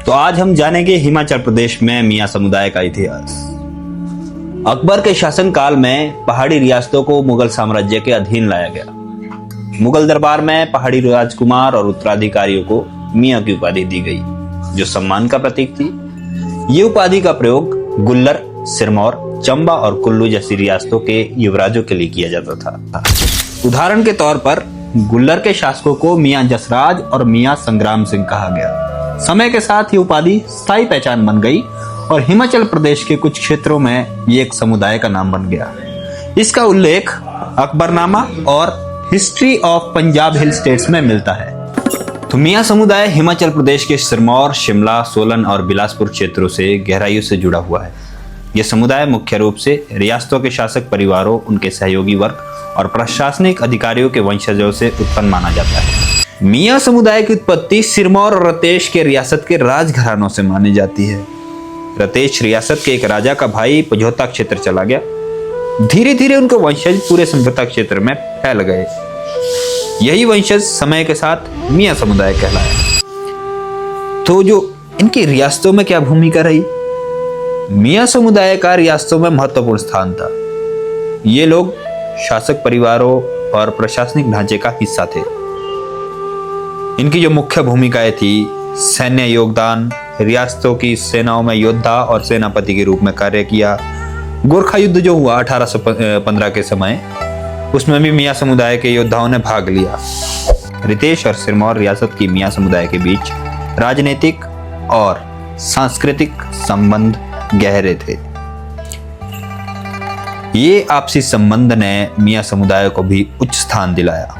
तो आज हम जानेंगे हिमाचल प्रदेश में मियां समुदाय का इतिहास। अकबर के शासनकाल में पहाड़ी रियासतों को मुगल साम्राज्य के अधीन लाया गया। मुगल दरबार में पहाड़ी राजकुमार और उत्तराधिकारियों को मियां की उपाधि दी गई, जो सम्मान का प्रतीक थी। ये उपाधि का प्रयोग गुल्लर, सिरमौर, चंबा और कुल्लू जैसी रियासतों के युवराजों के लिए किया जाता था। उदाहरण के तौर पर गुल्लर के शासकों को मियां जसराज और मियां संग्राम सिंह कहा गया। समय के साथ ये उपाधि स्थायी पहचान बन गई और हिमाचल प्रदेश के कुछ क्षेत्रों में ये एक समुदाय का नाम बन गया। इसका उल्लेख अकबरनामा और history of Punjab hill states में मिलता है। तो मियां समुदाय हिमाचल प्रदेश के सिरमौर, शिमला, सोलन और बिलासपुर क्षेत्रों से गहराइयों से जुड़ा हुआ है। यह समुदाय मुख्य रूप से रियासतों के शासक परिवारों, उनके सहयोगी वर्ग और प्रशासनिक अधिकारियों के वंशजों से उत्पन्न माना जाता है। मियां समुदाय की उत्पत्ति सिरमौर और रतेश के रियासत के राजघरानों से मानी जाती है। रतेश रियासत के एक राजा का भाई पझौता क्षेत्र चला गया। धीरे धीरे उनके वंशज पूरे समझौता क्षेत्र में फैल गए। यही वंशज समय के साथ मियां समुदाय कहलाया। तो जो इनकी रियासतों में क्या भूमिका रही? मियां समुदाय का रियासतों में महत्वपूर्ण स्थान था। ये लोग शासक परिवारों और प्रशासनिक ढांचे का हिस्सा थे। इनकी जो मुख्य भूमिकाएं थी, सैन्य योगदान, रियासतों की सेनाओं में योद्धा और सेनापति के रूप में कार्य किया। गोरखा युद्ध जो हुआ 1815 के समय, उसमें भी मियां समुदाय के योद्धाओं ने भाग लिया। रतेश और सिरमौर रियासत की मियां समुदाय के बीच राजनीतिक और सांस्कृतिक संबंध गहरे थे। ये आपसी संबंध ने मियां समुदाय को भी उच्च स्थान दिलाया।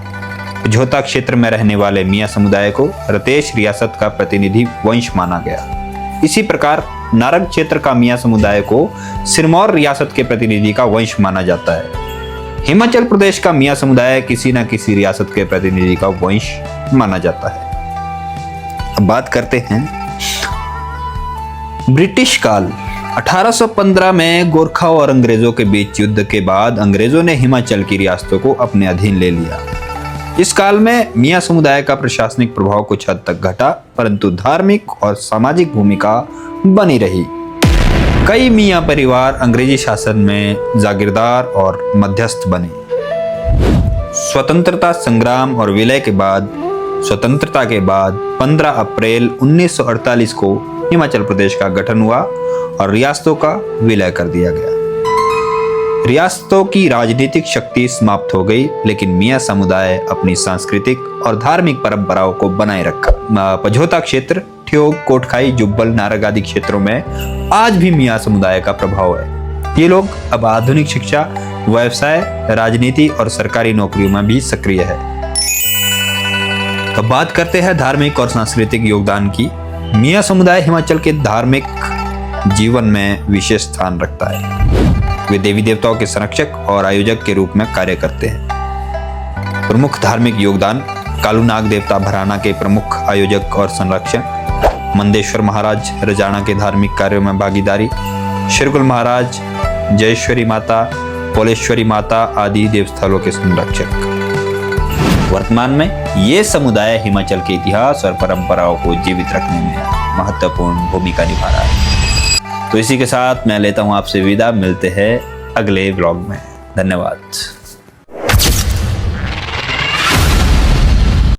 पझौता क्षेत्र में रहने वाले मियां समुदाय को रतेश रियासत का प्रतिनिधि वंश माना गया। इसी प्रकार नारंग क्षेत्र का मियां समुदाय को सिरमौर रियासत के प्रतिनिधि का वंश माना जाता है। हिमाचल प्रदेश का मियां समुदाय किसी न किसी रियासत के प्रतिनिधि का वंश माना जाता है। अब बात करते हैं ब्रिटिश काल। 1815 में गोरखा और अंग्रेजों के बीच युद्ध के बाद अंग्रेजों ने हिमाचल की रियासतों को अपने अधीन ले लिया। इस काल में मियां समुदाय का प्रशासनिक प्रभाव कुछ हद तक घटा, परंतु धार्मिक और सामाजिक भूमिका बनी रही। कई मियां परिवार अंग्रेजी शासन में जागीरदार और मध्यस्थ बने। स्वतंत्रता संग्राम और विलय के बाद स्वतंत्रता के बाद 15 अप्रैल 1948 को हिमाचल प्रदेश का गठन हुआ और रियासतों का विलय कर दिया गया। रियासतों की राजनीतिक शक्ति समाप्त हो गई, लेकिन मियां समुदाय अपनी सांस्कृतिक और धार्मिक परंपराओं को बनाए रखा। पझौता क्षेत्र, ठियोग, कोटखाई, जुब्बल, नारंग आदि क्षेत्रों में आज भी मियां समुदाय का प्रभाव है। ये लोग अब आधुनिक शिक्षा, व्यवसाय, राजनीति और सरकारी नौकरियों में भी सक्रिय है। तो बात करते हैं धार्मिक और सांस्कृतिक योगदान की। मियां समुदाय हिमाचल के धार्मिक जीवन में विशेष स्थान रखता है। वे देवी देवताओं के संरक्षक और आयोजक के रूप में कार्य करते हैं। प्रमुख धार्मिक योगदान: कालूनाग देवता भराना के प्रमुख आयोजक और संरक्षक, मंदेश्वर महाराज रजाना के धार्मिक कार्यों में भागीदारी, शिरकुल महाराज, जयेश्वरी माता, पोलेश्वरी माता आदि देवस्थलों के संरक्षक। वर्तमान में ये समुदाय हिमाचल के इतिहास और परंपराओं को जीवित रखने में महत्वपूर्ण भूमिका निभा रहा है। तो इसी के साथ मैं लेता हूं आपसे विदा। मिलते हैं अगले व्लॉग में। धन्यवाद।